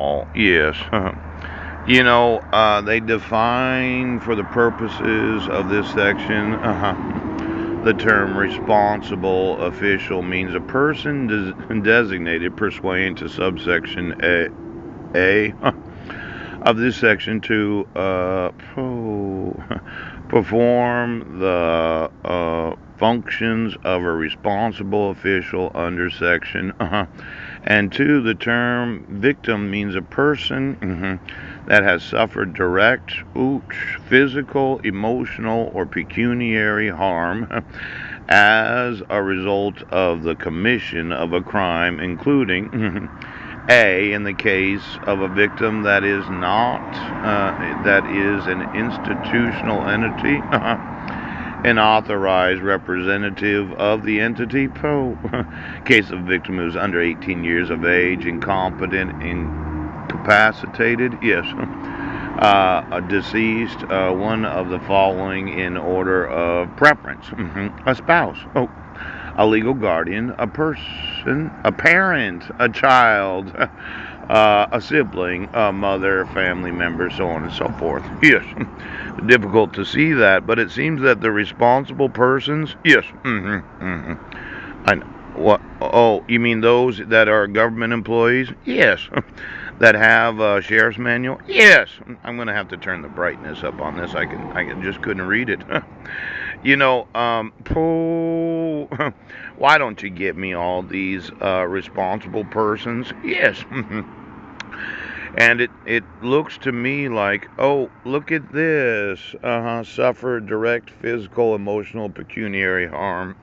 all. Yes. They define for the purposes of this section, the term responsible official means a person designated pursuant to subsection A of this section to perform the functions of a responsible official under section. And two, the term victim means a person that has suffered direct, physical, emotional, or pecuniary harm as a result of the commission of a crime, including A, in the case of a victim that is not, that is an institutional entity, an authorized representative of the entity. Case of victim who is under 18 years of age, incompetent, incapacitated. Yes. A deceased, one of the following in order of preference: a spouse, a legal guardian, a person, a parent, a child, a sibling, a mother, family member, so on and so forth. Yes, difficult to see that, but it seems that the responsible persons, yes, I know. What? Oh, you mean those that are government employees? Yes. That have a sheriff's manual? Yes. I'm going to have to turn the brightness up on this. I just couldn't read it. Why don't you get me all these responsible persons? Yes. And it looks to me like, oh, look at this. Suffered direct physical, emotional, pecuniary harm.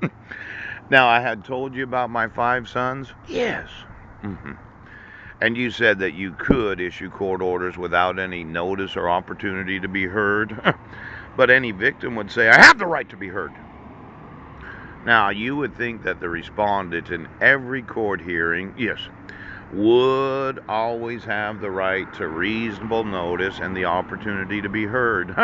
Now, I had told you about my 5 sons? Yes. And you said that you could issue court orders without any notice or opportunity to be heard. But any victim would say, I have the right to be heard. Now, you would think that the respondent in every court hearing, yes, would always have the right to reasonable notice and the opportunity to be heard.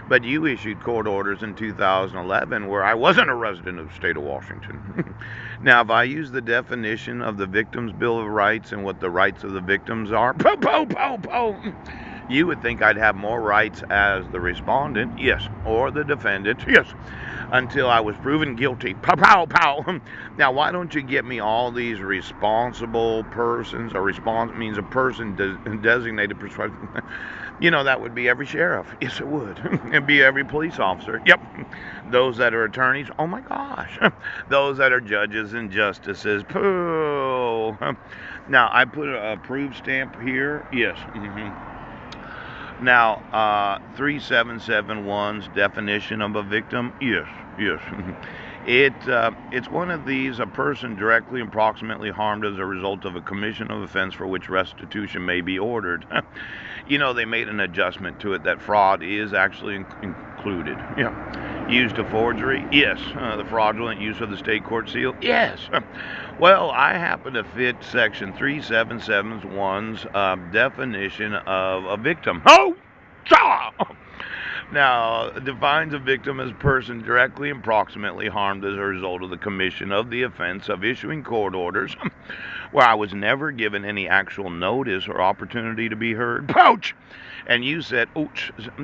But you issued court orders in 2011 where I wasn't a resident of the state of Washington. Now, if I use the definition of the Victims' Bill of Rights and what the rights of the victims are, you would think I'd have more rights as the respondent, yes, or the defendant, yes, until I was proven guilty. Now, why don't you get me all these responsible persons? A response means a person designated. That would be every sheriff. Yes, it would. It'd be every police officer. Yep. Those that are attorneys. Oh my gosh. Those that are judges and justices. Pooh. Now, I put a approved stamp here. Yes. Now, 3771's definition of a victim. Yes. It's one of these: a person directly and proximately harmed as a result of a commission of offense for which restitution may be ordered. They made an adjustment to it that fraud is actually included. Yeah. Used to forgery? Yes. The fraudulent use of the state court seal? Yes. Well, I happen to fit section 3771's definition of a victim. Oh! Now, defines a victim as a person directly and proximately harmed as a result of the commission of the offense of issuing court orders where I was never given any actual notice or opportunity to be heard. Pouch! And you said,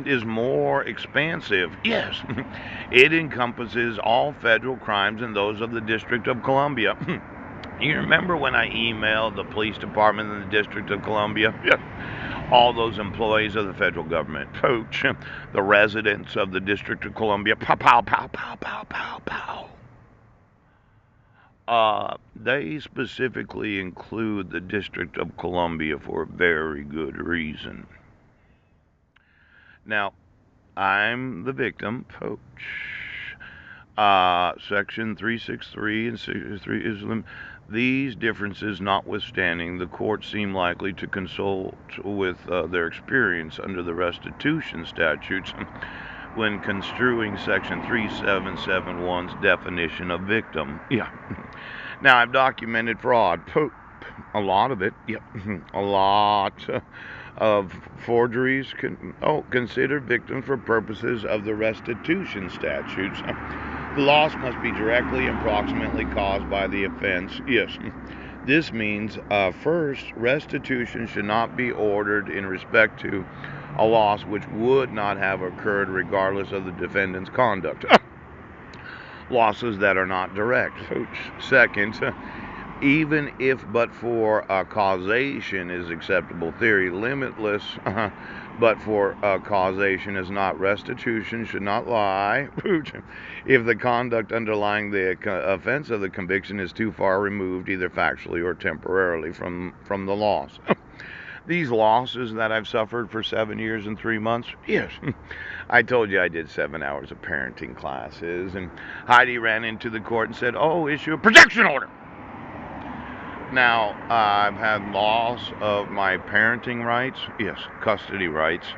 is more expansive. Yes. It encompasses all federal crimes and those of the District of Columbia. You remember when I emailed the police department in the District of Columbia? Yeah. All those employees of the federal government, the residents of the District of Columbia, they specifically include the District of Columbia for a very good reason. Now, I'm the victim, Section 363 and 63 is these differences notwithstanding, the court seem likely to consult with their experience under the restitution statutes when construing Section 3771's definition of victim. Yeah. Now, I've documented fraud. A lot of it. Yep. A lot of forgeries considered victims for purposes of the restitution statutes. The loss must be directly and proximately caused by the offense. Yes. This means, first, restitution should not be ordered in respect to a loss which would not have occurred regardless of the defendant's conduct. Losses that are not direct. Second, even if but for causation is acceptable theory, limitless but for causation is not. Restitution should not lie if the conduct underlying the offense of the conviction is too far removed, either factually or temporarily, from the loss. These losses that I've suffered for 7 years and 3 months, yes. I told you I did 7 hours of parenting classes, and Heidi ran into the court and said, "Oh, issue a protection order." Now, I've had loss of my parenting rights, yes, custody rights.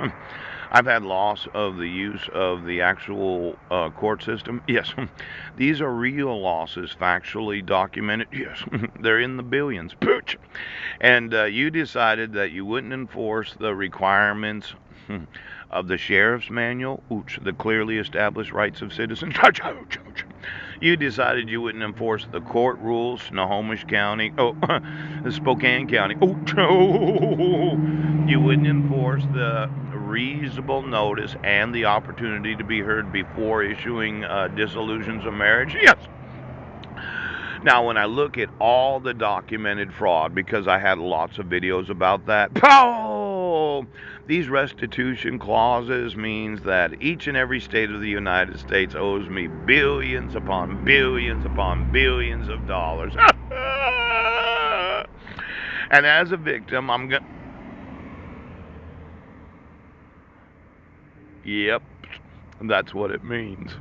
I've had loss of the use of the actual court system, yes. These are real losses, factually documented, yes. They're in the billions, pooch. And you decided that you wouldn't enforce the requiremms of the sheriff's manual, the clearly established rights of citizens. You decided you wouldn't enforce the court rules, Snohomish County, Spokane County. You wouldn't enforce the reasonable notice and the opportunity to be heard before issuing dissolutions of marriage. Yes. Now, when I look at all the documented fraud, because I had lots of videos about that, these restitution clauses means that each and every state of the United States owes me billions upon billions upon billions of dollars. And as a victim, I'm going... Yep, that's what it means.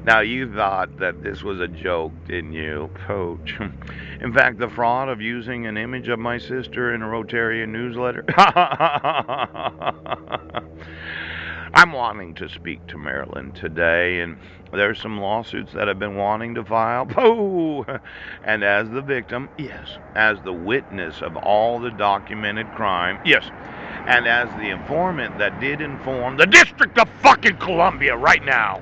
Now, you thought that this was a joke, didn't you, Poach? In fact, the fraud of using an image of my sister in a Rotarian newsletter. I'm wanting to speak to Maryland today, and there's some lawsuits that I've been wanting to file. And as the victim, yes. As the witness of all the documented crime, yes. And as the informant that did inform the District of fucking Columbia right now